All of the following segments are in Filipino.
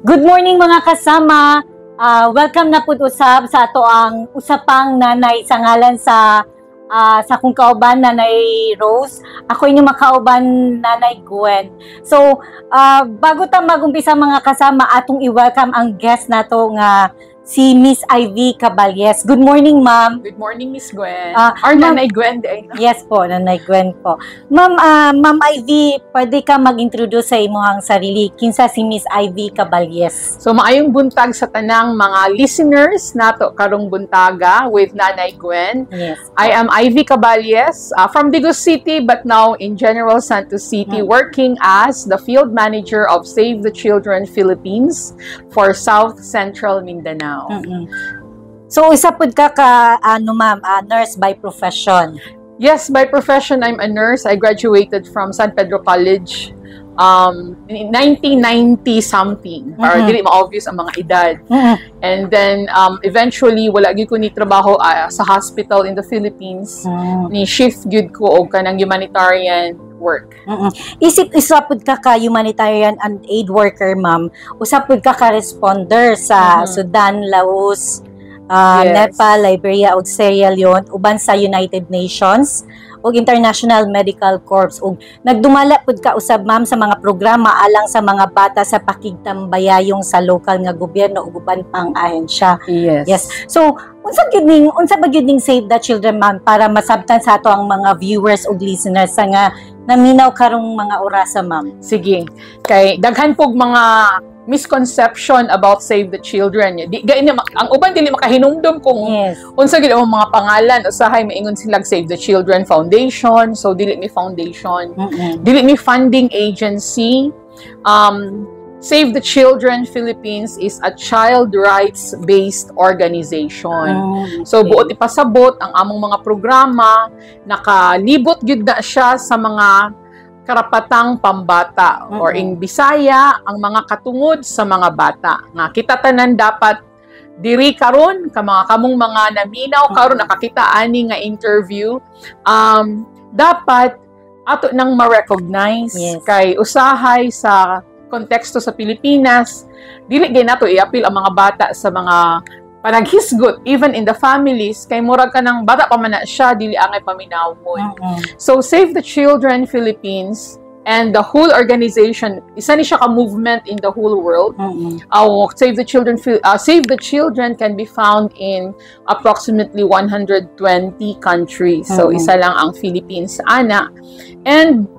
Good morning mga kasama. Welcome na pud usab sa ato ang usapang nanay sa ngalan sa kung kauban nanay Rose. Ako inyong makauban nanay Gwen. So, bago ta magumpisa mga kasama, atong i-welcome ang guest nato nga si Miss Ivy Caballes. Good morning, ma'am. Good morning, Miss Gwen. Or Nanay Gwen din. Yes po, Nanay Gwen po. Ma'am, Ma'am Ivy, pwede ka mag-introduce sa imong sarili. Kinsa si Miss Ivy Caballes? So, maayong buntag sa tanang mga listeners nato karong buntaga with Nanay Gwen. Yes. I am Ivy Caballes from Digos City, but now in General Santos City, working as the field manager of Save the Children Philippines for South Central Mindanao. So, isa pud ka ma'am, nurse by profession. Yes, by profession, I'm a nurse. I graduated from San Pedro College in 1990 something. Para dili ma-obvious ang mga edad. And then, eventually, wala gyud ko ni trabaho sa hospital in the Philippines. Ni shift gyud ko og kanang humanitarian work. Isa pud ka humanitarian and aid worker, ma'am. Usa pud ka responder sa Sudan, Laos, Nepal, Liberia ug Sierra Leone uban sa United Nations ug International Medical Corps. Ug nagdumala pud ka usab, ma'am, sa mga programa alang sa mga bata sa pakigtambayayong sa lokal nga gobyerno ug uban pang ahensya. Yes. So, unsa ba gyud ning Save the Children, ma'am, para masabtan sa ato ang mga viewers ug listeners sa nga naminaw karong mga orasa, ma'am? Sige. Kay daghan pog mga misconception about Save the Children. Ang uban dili makahinumdum kung unsa gid ang mga pangalan, usahay maingon sila Save the Children Foundation. So dili mi foundation, dili mi funding agency. Save the Children Philippines is a child rights-based organization. So buot ipasabot ang among mga programa, nakalibot gyud na siya sa mga karapatang pambata or in Bisaya, ang mga katungod sa mga bata. Nga kita tanan dapat diri karon kamong mga naminaw karon nakakita ani nga interview, dapat ato nang ma-recognize kay usahay sa konteksto sa Pilipinas, dili gyud nato i-appeal ang mga bata sa mga panaghisgot even in the families kay murag ka ng bata pa man na siya dili angay paminawon. So Save the Children Philippines and the whole organization, isa ni siya ka movement in the whole world. Save the Children can be found in approximately 120 countries. So isa lang ang Philippines ana. And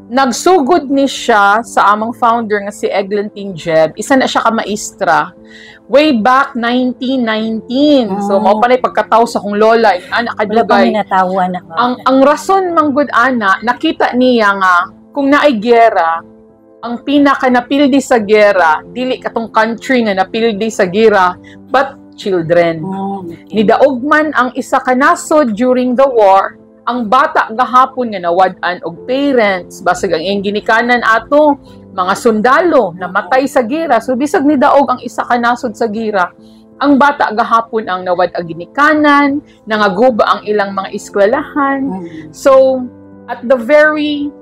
nagsugod ni siya sa among founder nga si Eglantine Jeb. Isa na siya ka maestra way back 1919. So mao pa nay pagkataw sa kong lola, ana kadugay. Ang rason manggod ana, nakita niya nga kung naay giyera, ang pinaka napildi sa giyera, dili katong country nga napildi sa giyera, but children. Nidaog man ang isa ka nasod during the war, ang bata gahapon nga nawad-an og parents, basig ang iyang ginikanan ato, mga sundalo namatay sa gira. So bisag ni daog ang isa ka nasod sa gira, ang bata gahapon ang nawad ang ginikanan, nangaguba ang ilang mga eskwelahan. So at the very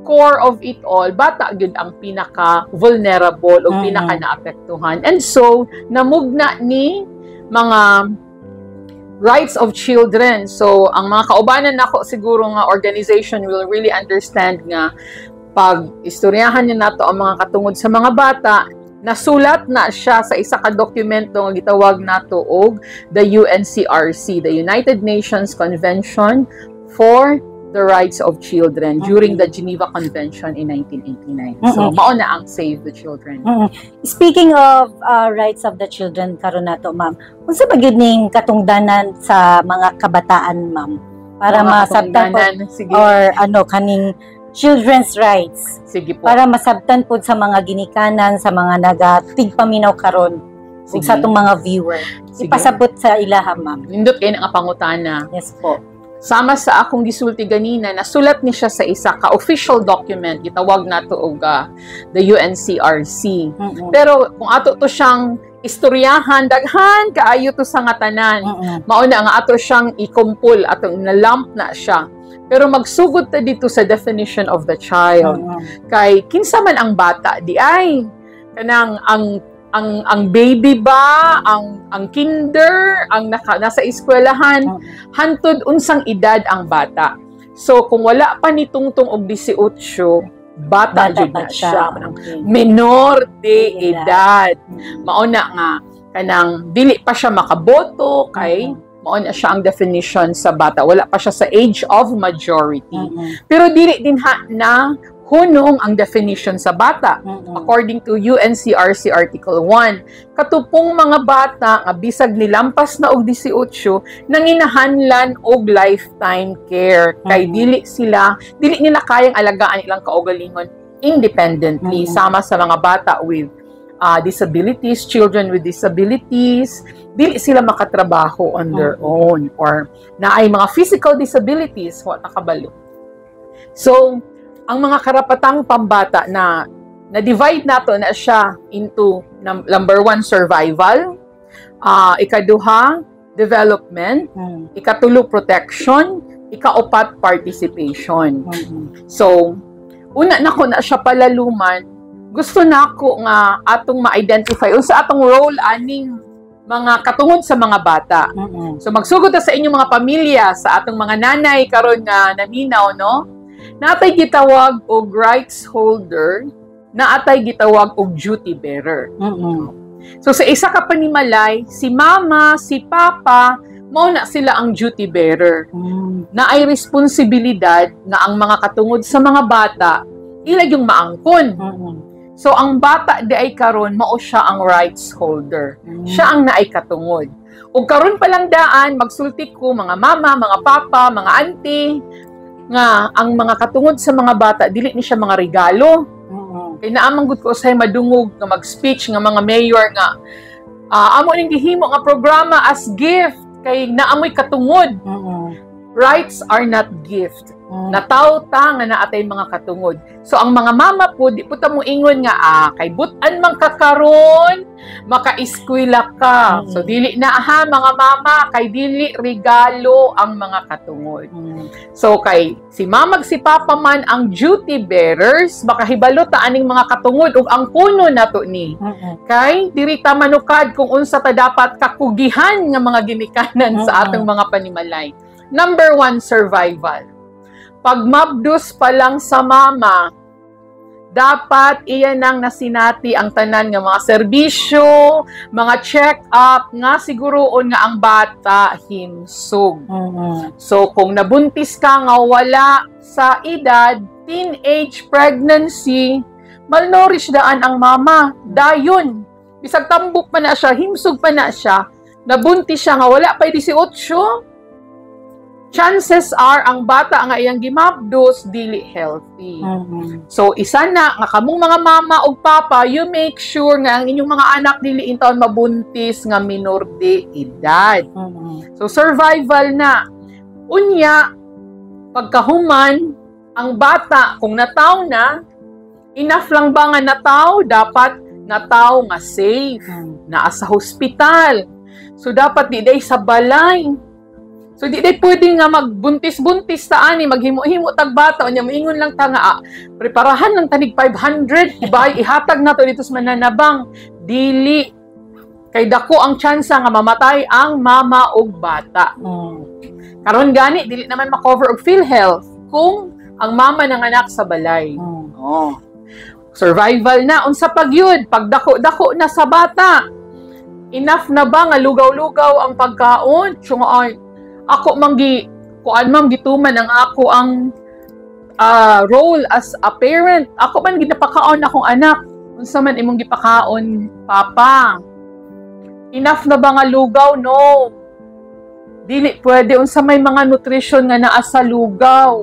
core of it all, bata gyud ang pinaka vulnerable o pinaka naapektuhan. And so namugna ni mga rights of children. So, ang mga kaubanan nako siguro nga organization will really understand nga pag istoryahan niyo nato ang mga katungod sa mga bata, nasulat na siya sa isa ka dokumento nga gitawag nato og the UNCRC, the United Nations Convention for the Rights of Children during the Geneva Convention in 1989. So, mao na ang Save the Children. Speaking of rights of the children karon nato, ma'am, unsa ba gyud ning katungdanan sa mga kabataan, ma'am, para masabtan or kaning children's rights? Sige po. Para masabtan po sa mga ginikanan, sa mga nagatigpaminaw karon ug sa atong mga viewer. Ipasabot sa ilaha, ma'am. Nindot kay nga pangutana. Yes po. Sama sa akong gisulti ganina, nasulat ni siya sa isa ka official document, gitawag nato og the UNCRC. Pero kung ato to siyang istoryahan, daghan kaayo to sa nga tanan. Mao na nga ato siyang ikumpul, atong nalamp na siya. Pero magsugod ta dito sa definition of the child. Kay kinsa man ang bata, di ay kanang ang baby ba, ang kinder, ang nasa eskwelahan, hantod unsang edad ang bata. So kung wala pa ni tungtong og 18, bata jud na siya, menor de edad. Mauna nga kanang dili pa siya makaboto kay mao na siya ang definition sa bata. Wala pa siya sa age of majority. Pero dili din na hunong ang definition sa bata. According to UNCRC Article 1, katupong mga bata nga bisag nilampas na og 18 nanginahanlan og lifetime care kay dili nila kayang alagaan ilang kaugalingon independently sama sa mga bata with disabilities, children with disabilities, dili sila makatrabaho on their own or naay mga physical disabilities wa nakabalo. So ang mga karapatang pambata na divide nato na siya into number 1 survival, ikaduha development, ikatulo protection, ikaapat participation. So una nako na siya palaluman, gusto nako nga atong ma-identify unsa atong role aning mga katungod sa mga bata. So magsugod ta sa inyong mga pamilya, sa atong mga nanay karon nga naminaw, no? Naatay gitawag og rights holder, naatay gitawag og duty bearer. So sa isa ka panimalay, si mama, si papa, mao na sila ang duty bearer. Na ay responsibilidad nga ang mga katungod sa mga bata ilag yung maangkon. So ang bata di ay karon mao siya ang rights holder. Siya ang naay katungod. Ug karon pa lang daan magsulti ko mga mama, mga papa, mga auntie nga ang mga katungod sa mga bata dili ni siya mga regalo. Kay naamang gud ko usay madungog nga mag-speech nga mga mayor nga amo ning gihimo nga programa as gift kay naamoy katungod. Rights are not gift. Nataw ta nga naatay mga katungod. So ang mga mama po di po ta mo ingon nga kay butan man ka karon maka-eskwela ka. So dili na mga mama kay dili regalo ang mga katungod. So kay si mama si papa man ang duty bearers makahibalo ta aning mga katungod ug ang puno nato ni. Kay diri ta manukad kung unsa ta dapat kakugihan nga mga ginikanan sa atong mga panimalay. Number 1, survival. Pag mabdus pa lang sa mama, dapat iyan ang nasinati ang tanan nga mga serbisyo, mga check-up, nga siguroon nga ang bata himsog. So kung nabuntis ka nga wala sa edad, teenage pregnancy, malnourished daan ang mama. Dayon, bisag tambok pa na siya, himsog pa na siya, nabuntis siya nga wala pa 18, chances are ang bata nga iyang gimabdos dili healthy. So isa na nga kamong mga mama o papa, you make sure nga ang inyong mga anak dili intaon mabuntis nga minor de edad. So survival na. Unya pagkahuman ang bata kung nataw na, enough lang ba nga nataw? Dapat nataw nga safe, naa sa hospital. So dapat di day sa balay. So di day pwede nga magbuntis-buntis sa ani, maghimo-himo tag bata unya moingon lang ta nga preparahan lang tanig 500 ibay ihatag nato dito sa mananabang. Dili kay dako ang tsansa nga mamatay ang mama ug bata. Karon gani dili naman ma-cover og PhilHealth kung ang mama nanganak sa balay. Survival na unsa pag yun pag dako-dako na sa bata. Enough na ba nga lugaw-lugaw ang pagkaon? Ako kuan ma'am gituman ang ako ang role as a parent. Ako man ginapakaon akong anak. Unsa man imong gipakaon, papa? Enough na ba nga lugaw? No. Dili pwede unsa may mga nutrition nga naa sa lugaw.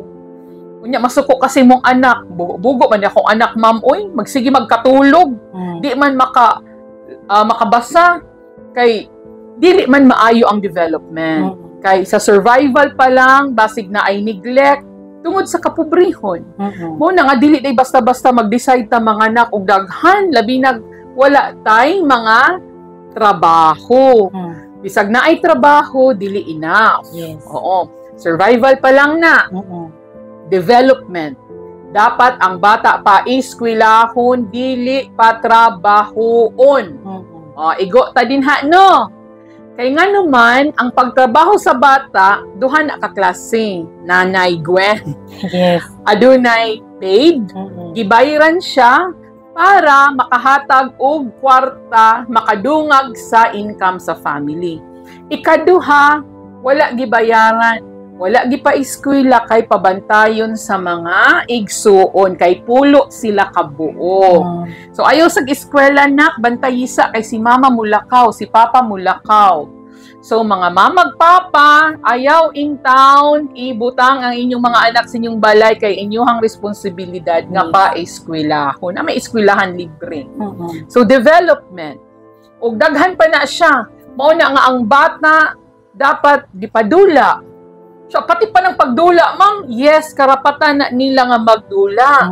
Unya masuko kasi mong anak. Bugo man akong anak, ma'am, oy, magsige magkatulog. Di man makabasa kay dili man maayo ang development. Kay sa survival pa lang, basig na ay neglect, tungod sa kapobrehon. Muna nga, dili day basta-basta mag-decide ta mga anak o daghan, labi nag wala tay mga trabaho. Bisag na ay trabaho, dili enough. Oo. Survival pa lang na. Development. Dapat ang bata pa iskwilahon, dili patrabahoon. Igo ta din ha, no? Kay nga naman, ang pagtrabaho sa bata, duha na kaklase. Nanay Gwen. Yes. Adunay paid, gibayaran siya para makahatag og kwarta, makadungag sa income sa family. Ikaduha, wala gibayaran, wala gipa-eskwela kay pabantayon sa mga igsuon, kay pulo sila kabuo. So ayaw sa eskwela nak, bantayisa kay si mama mulakaw, si papa mulakaw. So mga mamag-papa, ayaw in town, ibutang ang inyong mga anak sa inyong balay kay inyong responsibilidad nga pa-eskwelahon. May eskwelahan libre. So development. Og daghan pa na siya. Mao na nga ang bata dapat gipadula. So, pati pa ng pagdula, ma'am, yes, karapatan na nila nga magdula.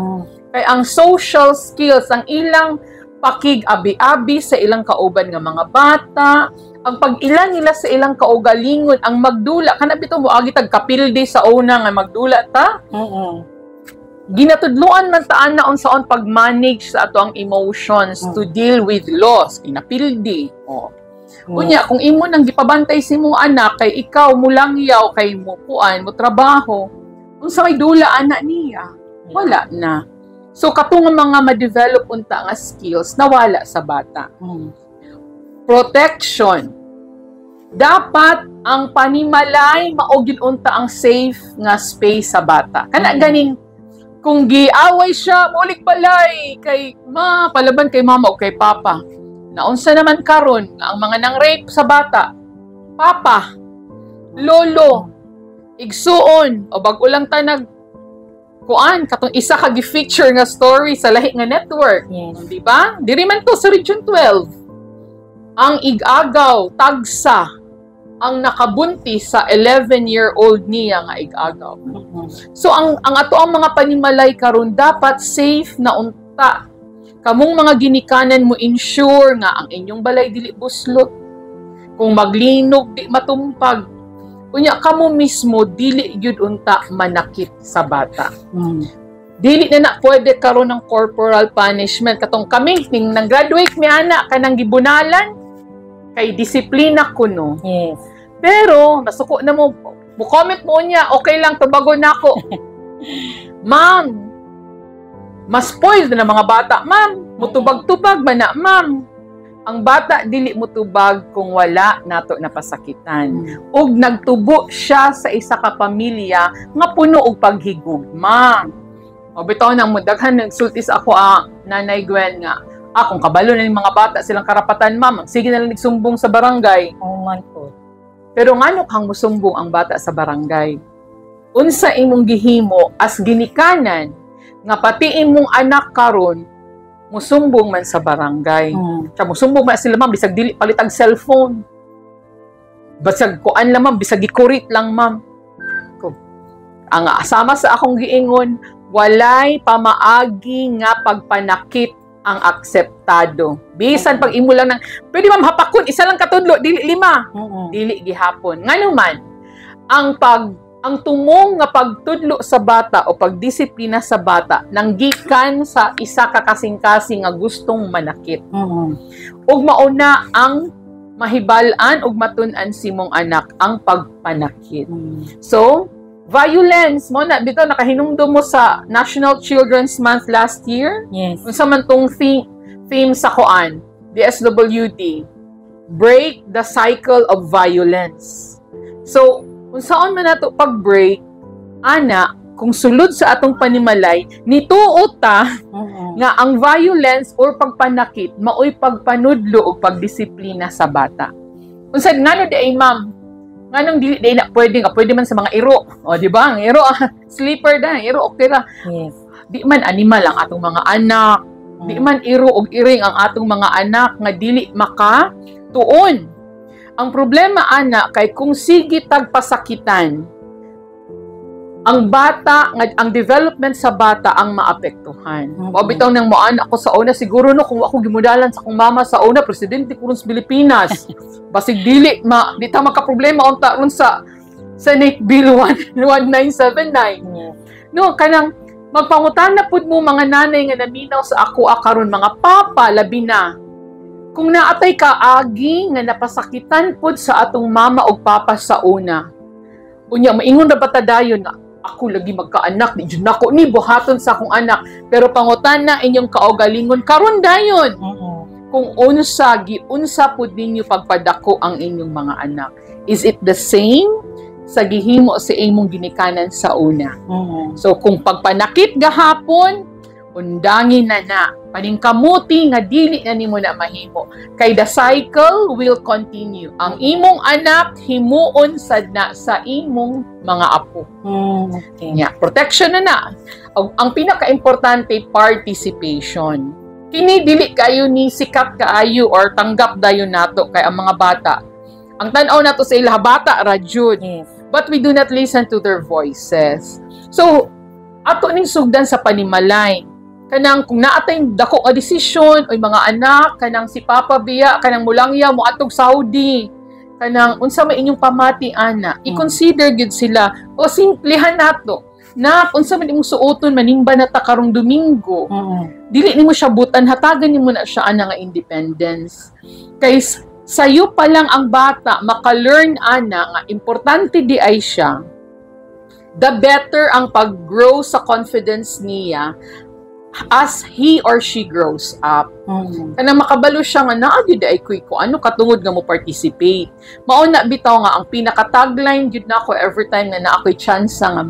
Kaya ang social skills, ang ilang pakig-abi-abi sa ilang kauban nga mga bata, ang pag-ilan nila sa ilang kaugalingon, ang magdula, kanabito mo, agitag kapilde sa una nga magdula ta, ginatudluan man taan na unsaon pag-manage sa ato ang emotions to deal with loss, kinapilde. Kunya, kung imo nang gipabantay si mong anak, kay ikaw mulangyaw, kay mo kuan, mo trabaho, kung sa may dula anak niya, wala na. So, katong mga ma-develop unta nga skills, nawala sa bata. Protection. Dapat ang panimalay, maugid unta ang safe nga space sa bata. Kana ganing, kung giaway siya, mulik balay, kay palaban kay mama o kay papa. Naunsa naman karon ang mga nang-rape sa bata, papa, lolo, igsuon, o bago lang ta kuan, katong isa ka gi-feature nga story sa lahi nga network. Di ba? Diri man to sa Region 12. Ang igagaw, tagsa, ang nakabunti sa 11-year-old niya nga igagaw. So, ang ato ang mga panimalay karon dapat safe na unta. Kamong mga ginikanan mo ensure nga ang inyong balay dili buslot. Kung maglinog di matumpag. Unya kamo mismo dili gyud unta manakit sa bata. Dili na pwede karon ng corporal punishment katong kami ning nang graduate mi ana kanang gibunalan kay disiplina kuno. Yes. Pero nasuko na mo comment mo niya okay lang tubago nako. Ma'am, mas spoiled na mga bata, ma'am. Mutubag-tubag man na, ma'am. Ang bata, dili mutubag kung wala nato napasakitan. Ug nagtubo siya sa isa ka pamilya nga puno og paghigugma. O bitaw nang mudaghan nagsulti sa ako Nanay Gwen nga, kung kabalo na yung mga bata silang karapatan, ma'am, sige na lang nagsumbong sa barangay. Man po. Pero ngano kang musumbong ang bata sa barangay? Unsa imong gihimo as ginikanan nga pati imong anak karon musumbong man sa barangay. Siya musumbong man sila, ma'am, bisag dili palitag cellphone. Basag kuan lang, ma'am, bisag gikurit lang, ma'am. Ang asama sa akong giingon, walay pamaagi nga pagpanakit ang akseptado. Bisan pag imo lang pwede ma'am hapakon, isa lang katudlo, dili 5. Dili gihapon. Ngano man, ang tumong nga pagtudlo sa bata o pagdisiplina sa bata nanggikan sa isa ka kasing-kasing nga gustong manakit. Ug mauna ang mahibal-an ug matun-an si mong anak ang pagpanakit. So, violence mo na bitaw nakahinumdum mo sa National Children's Month last year. Yes. Unsa man tong theme sa kuan, DSWD, break the cycle of violence. So, kung saan man nato pag-break, ana, kung sulod sa atong panimalay, nituot ta nga ang violence or pagpanakit, maoy pagpanudlo o pagdisiplina sa bata. Kung saan nga di ay ma'am, nga nang dili na pwede man sa mga iro. O, di ba? Ang iro, sleeper na, iro, okay ra. Yes. Di man animal ang atong mga anak, di man iro o iring ang atong mga anak nga dili makatuon. Ang problema, ana, kay kung sige tagpasakitan, ang bata, ang development sa bata ang maapektuhan. O bitaw nang moan ako sa una, siguro no, kung ako gimudalan sa akong mama sa una, presidente ko sa Pilipinas. Basig dili, di ta makaproblema unta ron sa Senate Bill 1979. No, kanang Magpangutan na pud mo mga nanay nga naminaw sa ako karon mga papa labi na. Kung naatay kaagi nga napasakitan pud sa atong mama o papa sa una. Unya maingon ra bata dayon na ako lagi magkaanak di jud nako ni buhaton sa akong anak pero pangutan na inyong kaugalingon karon dayon. Kung unsa pud ninyo pagpadako ang inyong mga anak. Is it the same sa gihimo sa imong ginikanan sa una? So kung pagpanakit gahapon, undangin na paningkamuti nga dili na nimo na mahimo. Kay the cycle will continue. Ang imong anak himuon sad na sa imong mga apo. Okay. Yeah, protection na. Ang pinaka-importante participation. Kini dili kayo ni sikat kaayo or tanggap dayon nato kay ang mga bata. Ang tan-aw nato sa ila bata ra jud. Yes. But we do not listen to their voices. So, ato ning sugdan sa panimalay. Kanang kung naatay dako nga desisyon oy mga anak, kanang si Papa Biya, kanang mulangya mo atog Saudi. Kanang unsa may inyong pamati ana, i-consider gid sila o simplihan nato. Na unsa man imong suoton manimba na ta karong Domingo. Dili nimo siya butan, hatagan nimo na siya ana nga independence. Kay sayo pa lang ang bata maka-learn ana nga importante di ay siya, the better ang pag-grow sa confidence niya as he or she grows up. Kanang makabalo siya nga naa gyud ay ko ano katungod nga mo participate. Mao na bitaw nga ang pinaka-tagline gyud nako every time na ako'y chance nga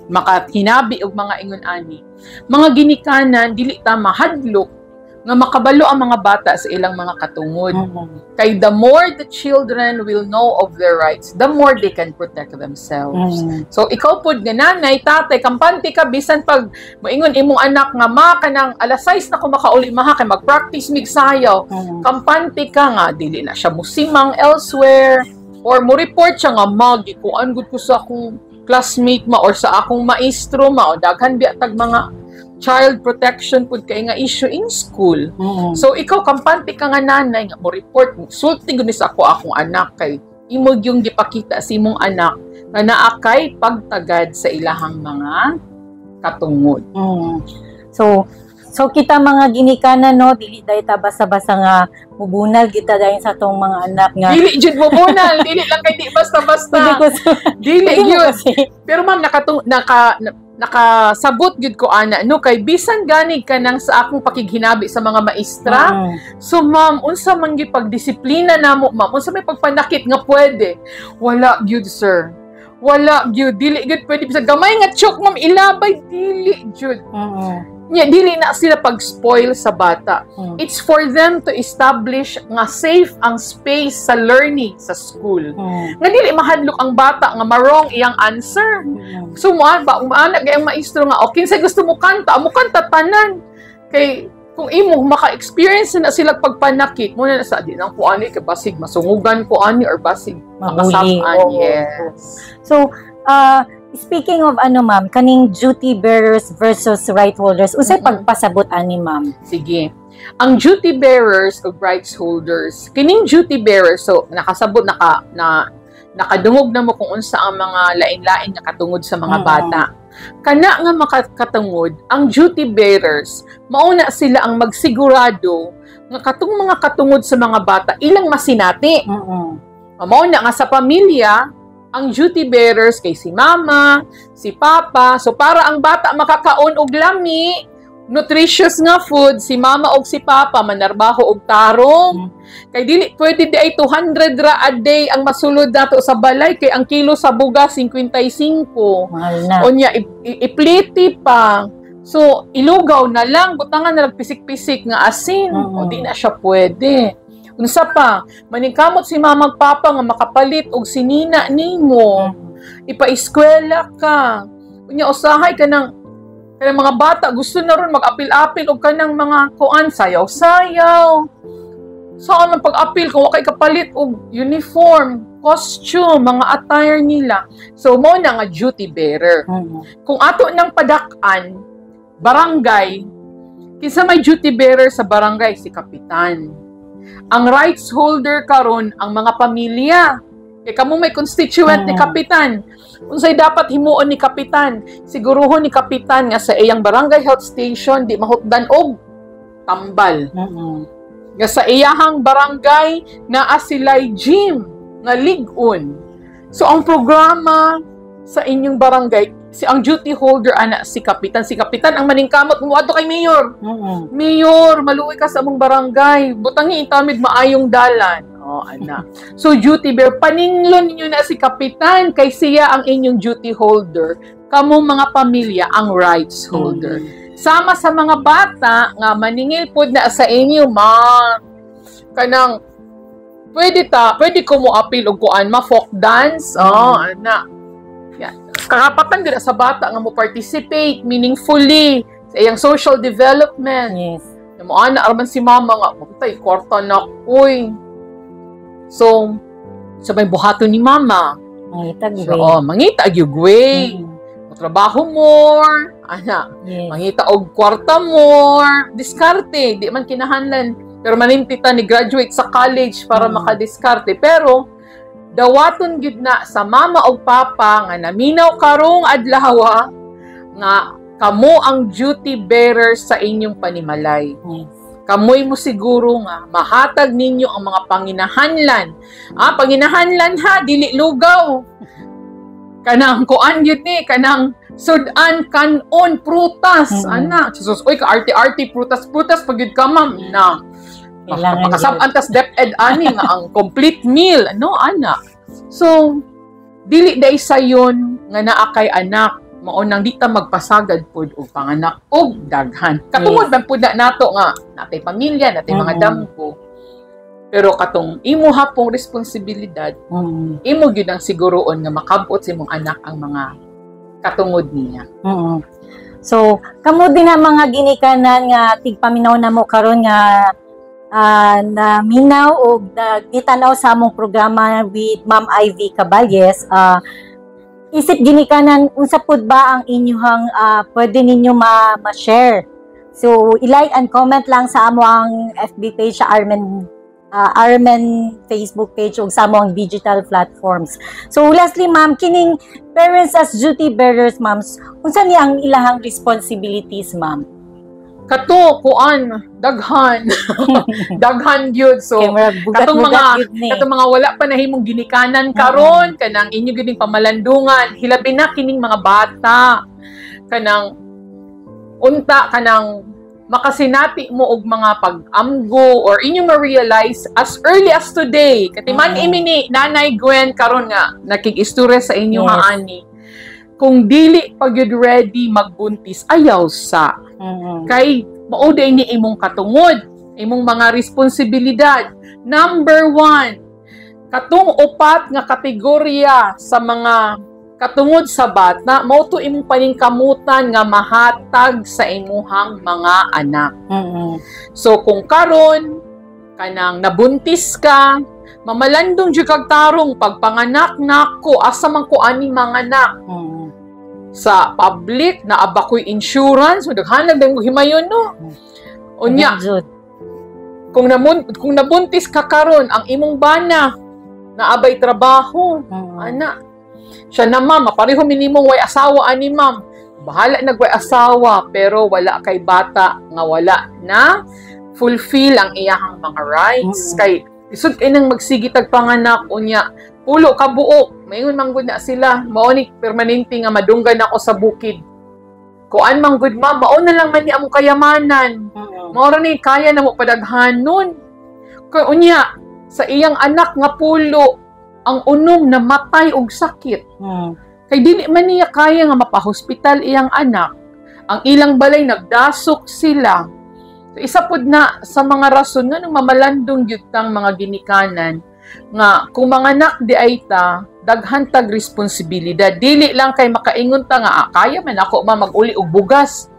makahinabi og mga ingon ani. Mga ginikanan dili ta mahadlok nga makabalo ang mga bata sa ilang mga katungod. Kay the more the children will know of their rights, the more they can protect themselves. So ikaw pud nga nanay, tatay, kampante ka bisan pag moingon imong anak nga ma kanang alas 6 na ko makauli maha kay mag-practice mig sayaw. Kampante ka nga dili na siya musimang elsewhere or mo report siya nga magikuan gud ko sa akong classmate ma or sa akong maestro ma o daghan biya tag mga child protection pud kay nga issue in school. So ikaw kampante ka nga nanay nga mo report sulti gud ni sa akong anak kay imo yung gipakita sa imong anak nga naa kay pagtagad sa ilahang mga katungod. So kita mga ginikanan no dili dahi ta basta-basta nga mubunal kita dayon sa tong mga anak nga. Dili jud mubunal, dili lang kay di basta-basta. Dili gyud. Pero ma'am nakasabot gyud ko ana no kay bisan gani kanang sa akong pakighinabi sa mga maestra. So ma'am unsa man gyud pagdisiplina namo ma'am unsa may pagpanakit nga pwede wala gyud sir wala gyud dili gyud pwede bisag gamay nga chok ma'am ilabay dili gyud. Dili na sila pag-spoil sa bata. It's for them to establish nga safe ang space sa learning sa school. Nga dili mahadlok ang bata nga marong iyang answer. So maana gayang maestro nga okay sa gusto mo kanta tanan. Kay kung imo maka-experience na sila pagpanakit mo na sa di nang kuani kay basig masungugan ko ani or basig makasab-an. Yes. So speaking of ma'am, kaning duty bearers versus right holders, usay pagpasabot ani ma'am? Sige. Ang duty bearers o rights holders, kining duty bearers, so nakasabot nakadungog na mo kung unsa ang mga lain-lain nga katungod sa mga bata. Kana nga makatungod, ang duty bearers, mauna sila ang magsigurado nga katong mga katungod sa mga bata ilang masinati. Mauna nga sa pamilya, ang duty bearers kay si mama, si papa. So para ang bata makakaon og lami, nutritious nga food, si mama og si papa manarbaho og tarong. Kay dili pwede di ay 200 ra a day ang masulod nato sa balay kay ang kilo sa bugas 55. Unya ipliti pa. So ilugaw na lang, butangan na pisik-pisik nga asin. O di na siya pwede. Unsa pa, maningkamot si mamang papa nga makapalit og sinina nimo. Ipa-eskwela ka. Unya usahay ka ng mga bata gusto na ron mag-apil-apil og kanang mga kuan sayaw-sayaw. Saan ang pag-apil kung wakay kapalit og uniform, costume, mga attire nila. So mo na nga duty bearer. Kung ato nang padak-an barangay, kinsa may duty bearer sa barangay si kapitan. Ang rights holder karon ang mga pamilya. Kay kamo may constituent ni kapitan. Unsay dapat himuon ni kapitan? Siguruhon ni kapitan nga sa iyang barangay health station di mahutdan og tambal. Nga sa iyahang barangay naa sila'y gym nga lig-on. So ang programa sa inyong barangay, ang duty holder ana si kapitan. Si kapitan ang maningkamot muadto kay mayor. Mayor, maluoy ka sa among barangay. Butangi itamid maayong dalan. Oh, ana. So duty bearer, paninglon ninyo na si kapitan kay siya ang inyong duty holder. Kamo mga pamilya ang rights holder. Sama sa mga bata nga maningil pod na sa inyo, ma. Kanang pwede ko mo appeal og kuan ma folk dance. Oh, ana. Yan. Karapatan gid sa bata nga mo participate meaningfully sa iyang social development. Yes. Mo ana araman si mama nga tay kwarta na uy. So sabay buhaton ni mama. Mangita gyud. So, mangita gyud way. Trabaho more, ana. Yes. Mangita og kwarta more, diskarte, di man kinahanglan. Pero manimtita ni graduate sa college para makadiskarte. Pero dawaton gid na sa mama o papa nga naminaw karong adlaw nga kamo ang duty bearer sa inyong panimalay. Yes. Kamoy mo siguro nga mahatag ninyo ang mga panginahanlan. Panginahanlan ha, dili lugaw. Kanang kuan gyud ni, kanang sudan kanon prutas. Ana, Jesus, oy ka arte-arte prutas pag gyud ka ma'am na. Makasab-an tas DepEd ani nga ang complete meal, no ana. So dili day sayon nga naa kay anak mao nang di ta magpasagad pud og panganak og daghan. Katungod man pud nato nga natay pamilya, natay mga damgo. Pero katong imo hapong responsibilidad, imo gyud ang siguroon nga makabot sa imong anak ang mga katungod niya. So kamo din ang mga ginikanan nga tigpaminaw na mo karon nga na minaw o gitanaw sa among programa with Ma'am Ivy Caballes. Isip ginikanan unsa pud ba ang inyong pwede ninyo ma-share. So i-like and comment lang sa among FB page sa Armen Facebook page ug sa among digital platforms. So lastly ma'am, kining parents as duty bearers ma'am, unsa ni ang ilahang responsibilities ma'am? Kato kuan daghan daghan gyud. So katong mga wala pa nahimong ginikanan karon kanang inyo gyud pamalandungan, hilabi na kining mga bata kanang unta kanang makasinati mo og mga pag-amgo or inyo ma-realize as early as today. Katiman imini Nanay Gwen karon nga nakikistorya sa inyo nga ani. Kung dili pag yun ready magbuntis, ayaw sa. Kay mauday ni imong katungod, imong mga responsibilidad. Number 1, katong upat nga kategorya sa mga katungod sa bata, mao to imong paningkamutan nga mahatag sa imuhang mga anak. So kung karon kanang nabuntis ka, mamalandong jud kag tarong pagpanganak nako asa man ko ani mga anak. Sa public na abakoy insurance, daghan lang himayon no. Unya. Kung nabuntis ka karon ang imong bana na abay trabaho, ana. Siya na ma'am, pareho minimum way asawa ani ma'am. Bahala nagway asawa pero wala kay bata nga wala na fulfill ang iyahang mga rights. Kay isod kay nang magsigi tag panganak unya pulo ka buok, mayon manggod na sila. Mao ni permanente nga madunggan ako sa bukid. Kuan manggod ma'am, mao na lang man ni among kayamanan. Mao ra ni kaya na mo padaghanon. Kay unya sa iyang anak nga pulo ang unom na matay og sakit. Kay dili man niya kaya nga mapahospital iyang anak. Ang ilang balay nagdasok sila. So, isa pud na sa mga rason nga nang mamalandong gyud tang mga ginikanan nga kung mga anak di ay ta daghan tag responsibilidad. Dili lang kay makaingon ta nga kaya man ako mag-uli og bugas.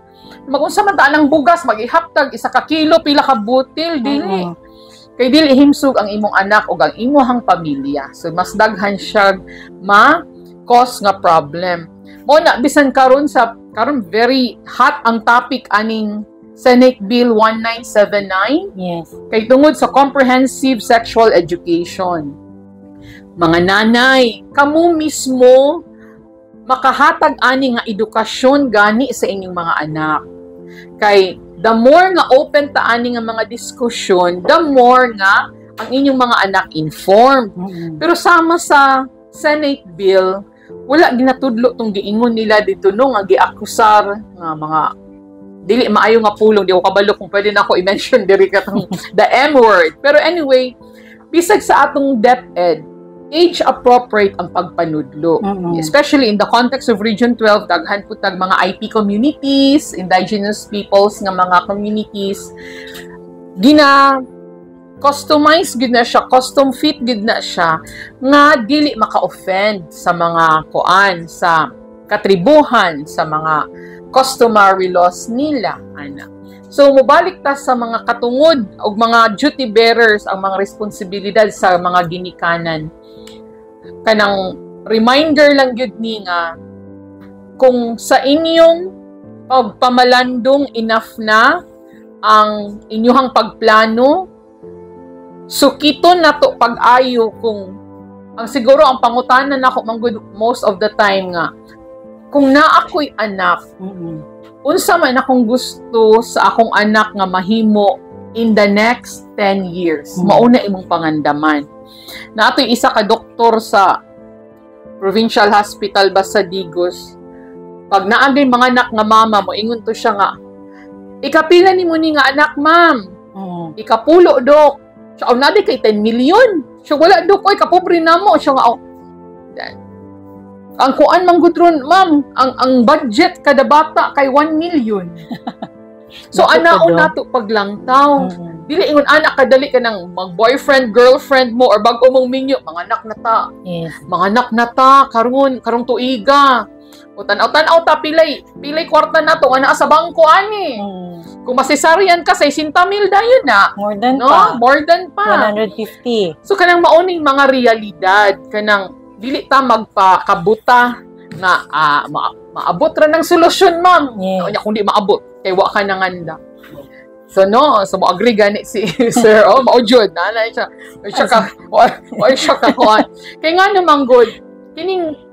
Magunsa man ta ang bugas mag-ihaptag 1 kilo pila ka butil dili. Kay dili himsog ang imong anak o ang imuhang pamilya. So mas daghan siya ma-cause nga problem. Mo na bisan karon very hot ang topic aning Senate Bill 1979. Yes. Kay tungod sa comprehensive sexual education. Mga nanay, kamo mismo makahatag ani nga edukasyon gani sa inyong mga anak. Kay the more nga open ta ani nga mga diskusyon, the more nga ang inyong mga anak informed. Pero sama sa Senate bill, wala ginatudlo tong giingon nila dito no nga giakusar nga mga dili maayo nga pulong, di ko kabalo kung pwede na ako i-mention diri katong the M word. Pero anyway, bisag sa atong DepEd, age-appropriate ang pagpanudlo. Especially in the context of Region 12, daghan po tag mga IP communities, indigenous peoples nga mga communities, customize gid na siya, custom fit gid na siya, nga dili maka-offend sa mga kuan, sa katribuhan, sa mga customary laws nila, ana. So, mubalik ta sa mga katungod o mga duty bearers ang mga responsibilidad sa mga ginikanan. Kanang reminder lang yun ni nga, kung sa inyong pagpamalandong enough na ang inyong pagplano, sukiton na to pag-ayo kung ang siguro ang pangutanan ako most of the time nga, kung naako'y anak, unsa man akong gusto sa akong anak nga mahimo in the next 10 years, mauna imong pangandaman. Na ato'y isa ka doktor sa Provincial Hospital Basadigos. Pag naagay mga anak nga mama mo, ingon to siya nga, ikapila ni mo ni nga anak, ma'am. Ikapulo, dok. Siya, nadi kay 10 million. Siya, wala, dok, oy, kapobre na mo. Siya nga, ang kuan manggutron, ma'am, ang budget kada bata kay 1 million. So, anaon nato paglangtaw. Dili ingon anak kadali ka ng mag-boyfriend, girlfriend mo, or bago mong minyo, mga anak na ta. Mga anak na ta, karong tuiga. O tanaw-tanaw ta, pilay kwarta na to, ana sa bangko, ani. Kung masesaryan ka, 60 mil dayon na. More than pa. More than pa. 150. So, kanang mauning mga realidad, kanang dili ta magpakabuta nga maabot ra ng solusyon, ma'am. Kung di maabot, kay wa ka nanganda. So mo agree gani si Sir, mao jud nanay siya. Siya ka kuan. Kay nga namang good,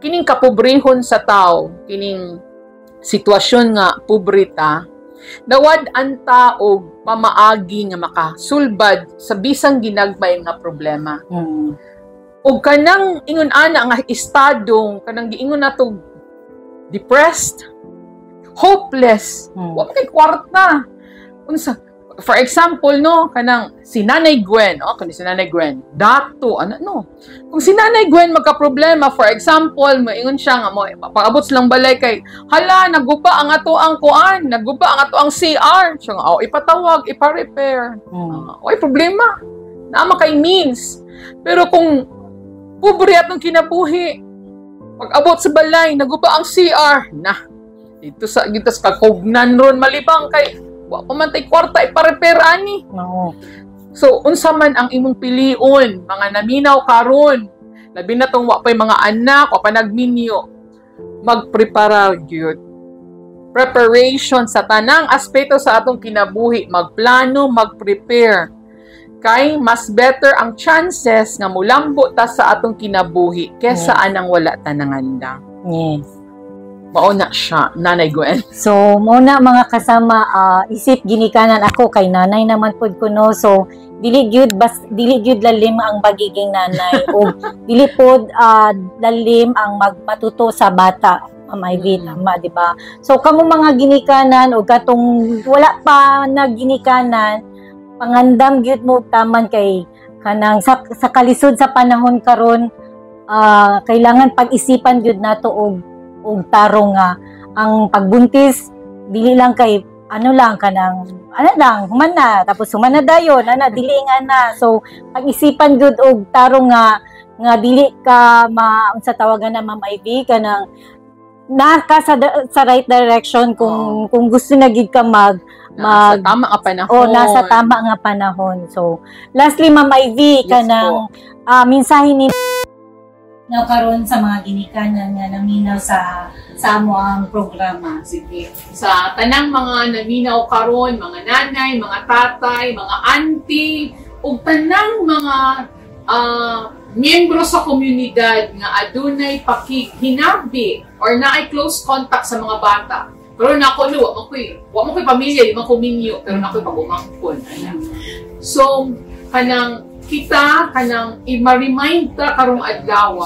kining kapobrehon sa tao, kining sitwasyon nga pobreta, dawad anta og pamaagi nga makasulbad sa bisang ginagmay nga problema. O kanang ingon ana nga estado, kanang giingon nato depressed, hopeless, wa kay kwarta. Unsa, for example, no, kanang si Nanay Gwen, kani si Nanay Gwen, dato, kung si Nanay Gwen magka-problema, for example, maingon siya nga, pag-abot silang balay kay, hala, naguba ang ato ang kuan, naguba ang ato ang CR, siya nga, ipatawag, ipa-repair. Oy, problema, naama kay means. Pero kung pobre atong kinabuhi, pag-abot sa balay, naguba ang CR, dito sa kakugnan ron malibang kay, wa pamantay kwarta ipa-repair ani. So unsa man ang imong pilion, mga naminaw karon, labi na tong wa pay mga anak, wa pa nagminyo, magprepara gyud. Preparation sa tanang aspeto sa atong kinabuhi, magplano, mag-prepare. Kay mas better ang chances nga mulambo ta sa atong kinabuhi kesa anang wala ta nanganda. Mauna siya, Nanay Gwen. So, muna mga kasama, isip ginikanan ako kay nanay naman pod ko no. So, dili gyud lalim ang magiging nanay o dili pod lalim ang magmatuto sa bata. May tama, di ba? So, kamo mga ginikanan o katong wala pa nagginikanan, pangandam gyud mo taman kay kanang sa kalisod sa panahon karon, kailangan pag-isipan gyud nato og tarong nga ang pagbuntis dili lang kay human na tapos human na dayon dili nga na. So pag-isipan gyud og tarong nga dili ka unsa tawagan na Ma'am Ivy kanang naka sa right direction kung gusto na gid ka nasa tama nga panahon. Nasa tama nga panahon. So lastly Ma'am Ivy kanang mensahe ni na karon sa mga ginikanan nga naminaw sa amo ang programa. Sige. Sa tanang mga naminaw karon, mga nanay, mga tatay, mga auntie, ug tanang mga miyembro sa komunidad nga adunay pakihinabi or naay close contact sa mga bata. Pero nako no, wa mo koy pamilya, di man ko minyo, pero nakoy pagumangkon. So, kita kanang i-remind ta karong adlaw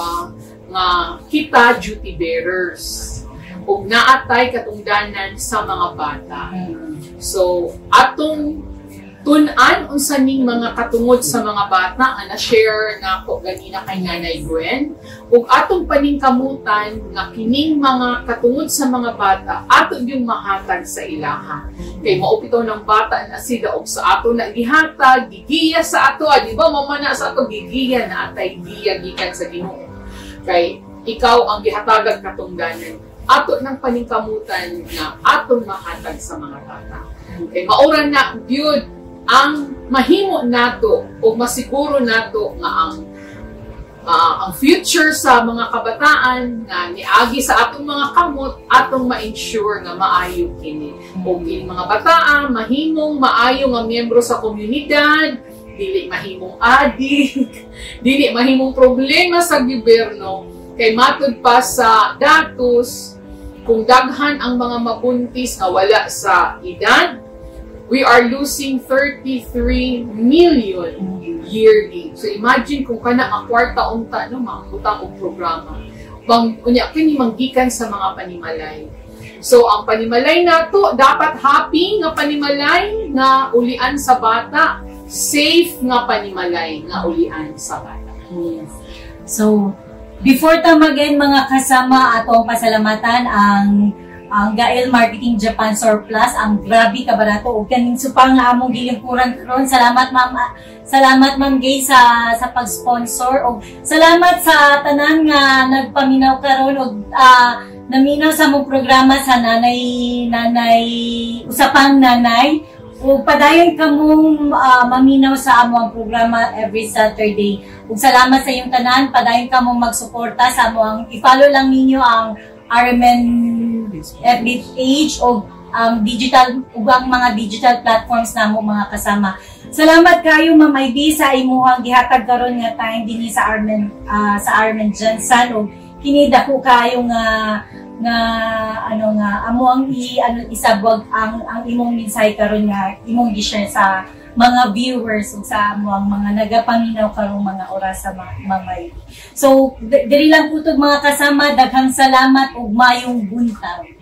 nga kita duty bearers ug naatay katungdanan sa mga bata. So, atong tun-an unsa ning mga katungod sa mga bata nga na-share na ko ganina kay Nanay Gwen ug atong paningkamutan nga kining mga katungod sa mga bata ato yung mahatag sa ilaha. Kay maupitaw ng bata na sila og sa ato na gihatag, gigiya sa ato, di ba mamana sa ato gigiya na atay giya gikan sa Ginoo. Kay ikaw ang gihatagag katungdanan ato ng paningkamutan nga atong mahatag sa mga bata. Kay maoran na gyud ang mahimo nato o masiguro nato nga ang future sa mga kabataan nga niagi sa atong mga kamot atong ma-ensure nga maayo kini. O kini mga bataan mahimong maayo nga miyembro sa komunidad, dili mahimong adik, dili mahimong problema sa gobyerno kay matud pa sa datos kung daghan ang mga mabuntis nga wala sa edad. We are losing 33 million yearly. So imagine kung kana ang kwarta unta no maangutang og programa. Unya kini manggikan sa mga panimalay. So ang panimalay nato dapat happy nga panimalay nga ulian sa bata, safe nga panimalay nga ulian sa bata. Yes. So before ta mag-end mga kasama atong pasalamatan ang Gael Marketing Japan Surplus, ang grabe kabarato ug kaning supang nga among gilingkuran karon. Salamat ma'am Gay sa pag-sponsor ug salamat sa tanan nga nagpaminaw karon ug naminaw sa among programa sa nanay usapang nanay ug padayon kamong maminaw sa among programa every Saturday. Ug salamat sa iyong tanan, padayon kamong magsuporta sa among i-follow lang ninyo ang RMN FB page o digital ug ang mga digital platforms namo mga kasama. Salamat kayo Ma'am Ivy sa imuhang gihatag karon nga time dinhi sa Armen Jansan ug kini dako kayo nga amo ang isabwag ang imong mensahe karon nga imong gi-share sa mga viewers ug sa among mga nagapaminaw karong mga oras sa mamay. So diri lang putog mga kasama, daghang salamat ug mayong buntag.